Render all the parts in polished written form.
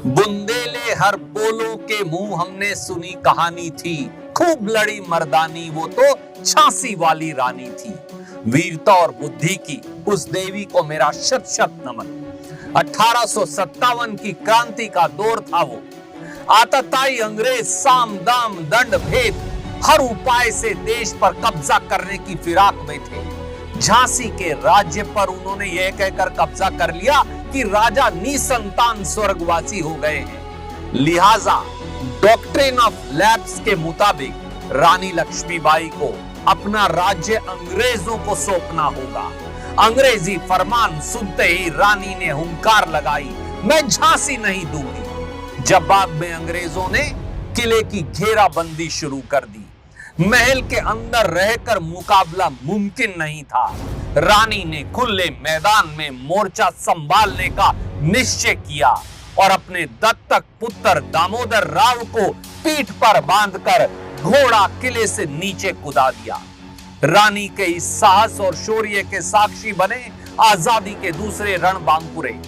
बुंदेले हर बोलों के मुंह हमने सुनी कहानी थी, खूब लड़ी मर्दानी वो तो झांसी वाली रानी थी। वीरता और बुद्धि की उस देवी को मेरा शत शत नमन। 1857 की क्रांति का दौर था वो। आतताई अंग्रेज साम दाम दंड भेद हर उपाय से देश पर कब्जा करने की फिराक में थे। झांसी के राज्य पर उन्होंने यह कहकर कब्जा कर लिया कि राजा निसंतान स्वर्गवासी हो गए हैं। लिहाजा डॉक्ट्रिन ऑफ लैप्स के मुताबिक रानी लक्ष्मीबाई को अपना राज्य अंग्रेजों को सौंपना होगा। अंग्रेजी फरमान सुनते ही रानी ने हुंकार लगाई, मैं झांसी नहीं दूंगी। जवाब में अंग्रेजों ने किले की घेराबंदी शुरू कर दी। महल के अंदर रहकर मुकाबला मुमकिन नहीं था। रानी ने खुले मैदान में मोर्चा संभालने का निश्चय किया और अपने दत्तक पुत्र दामोदर राव को पीठ पर बांधकर घोड़ा किले से नीचे कूदा दिया। रानी के इस साहस और शौर्य के साक्षी बने आजादी के दूसरे रणबांकुरे।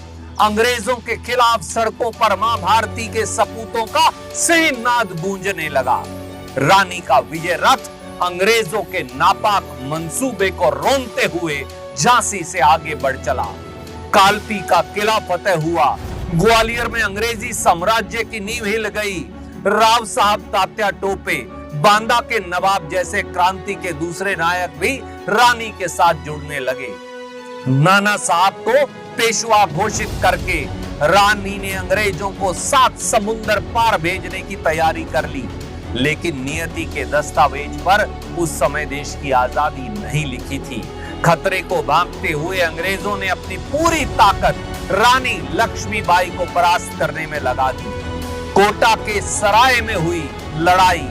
अंग्रेजों के खिलाफ सड़कों पर मां भारती के सपूतों का सिंहनाद गूंजने लगा। रानी का विजय रथ अंग्रेजों के नापाक मंसूबे को रोनते हुए झांसी से आगे बढ़ चला। कालपी का किला फतेह हुआ। ग्वालियर में अंग्रेजी साम्राज्य की नींव हिल गई। राव साहब तात्या टोपे, बांदा के नवाब जैसे क्रांति के दूसरे नायक भी रानी के साथ जुड़ने लगे। नाना साहब को पेशवा घोषित करके रानी ने अंग्रेजों को 7 समुंदर पार भेजने की तैयारी कर ली। लेकिन नियति के दस्तावेज पर उस समय देश की आजादी नहीं लिखी थी। खतरे को भांपते हुए अंग्रेजों ने अपनी पूरी ताकत रानी लक्ष्मीबाई को परास्त करने में लगा दी। कोटा के सराय में हुई लड़ाई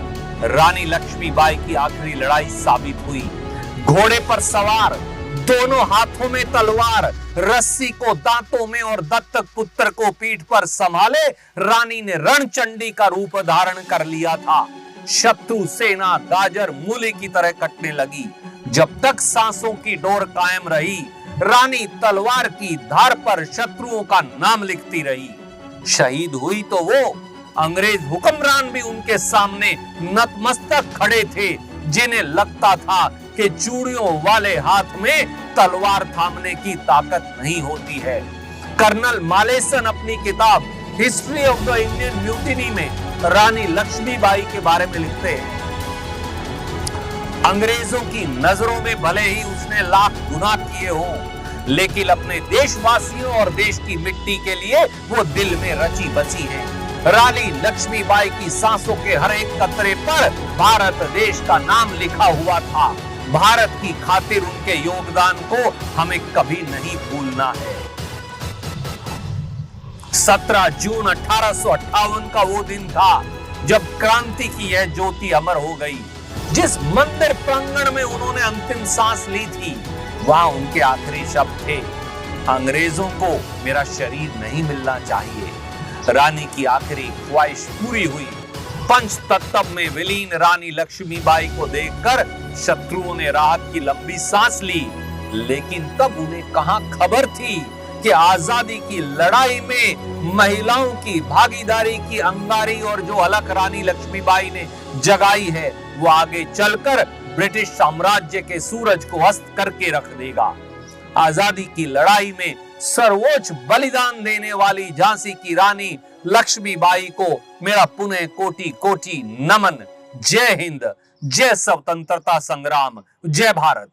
रानी लक्ष्मीबाई की आखिरी लड़ाई साबित हुई। घोड़े पर सवार, दोनों हाथों में तलवार, रस्सी को दांतों में और दत्तक पुत्र को पीठ पर संभाले रानी ने रणचंडी का रूप धारण कर लिया था। शत्रु सेना गाजर मूली की तरह कटने लगी। जब तक सांसों की डोर कायम रही, रानी तलवार की धार पर शत्रुओं का नाम लिखती रही। शहीद हुई तो वो, अंग्रेज हुक्मरान भी उनके सामने नतमस्तक खड़े थे, जिन्हें लगता था कि चूड़ियों वाले हाथ में तलवार थामने की ताकत नहीं होती है। कर्नल मालेसन अपनी किताब history of the Indian mutiny में रानी लक्ष्मीबाई के बारे में लिखते हैं, अंग्रेजों की नजरों में भले ही उसने लाख गुनाह किए हों, लेकिन अपने देशवासियों और देश की मिट्टी के लिए वो दिल में रची बसी है। रानी लक्ष्मीबाई की सांसों के हर एक कतरे पर भारत देश का नाम लिखा हुआ था। भारत की खातिर उनके योगदान को हमें कभी नहीं भूलना है। 17 जून 1858 का वो दिन था जब क्रांति की यह ज्योति अमर हो गई। जिस मंदिर प्रांगण में उन्होंने अंतिम सांस ली थी, वहां उनके आखिरी शब्द थे, अंग्रेजों को मेरा शरीर नहीं मिलना चाहिए। रानी की आखिरी ख्वाहिश पूरी हुई। पंचतत्व में विलीन रानी लक्ष्मीबाई को देखकर शत्रुओं ने राहत की लंबी सांस ली, लेकिन तब उन्हें कहां खबर थी कि आजादी की लड़ाई में महिलाओं की भागीदारी की अंगारी और जो अलख रानी लक्ष्मीबाई ने जगाई है, वो आगे चलकर ब्रिटिश साम्राज्य के सूरज को अस्त करके रख देगा। आजादी की लड़ाई में सर्वोच्च बलिदान देने वाली झांसी की रानी लक्ष्मीबाई को मेरा पुनः कोटि कोटि नमन। जय हिंद, जय स्वतंत्रता संग्राम, जय भारत।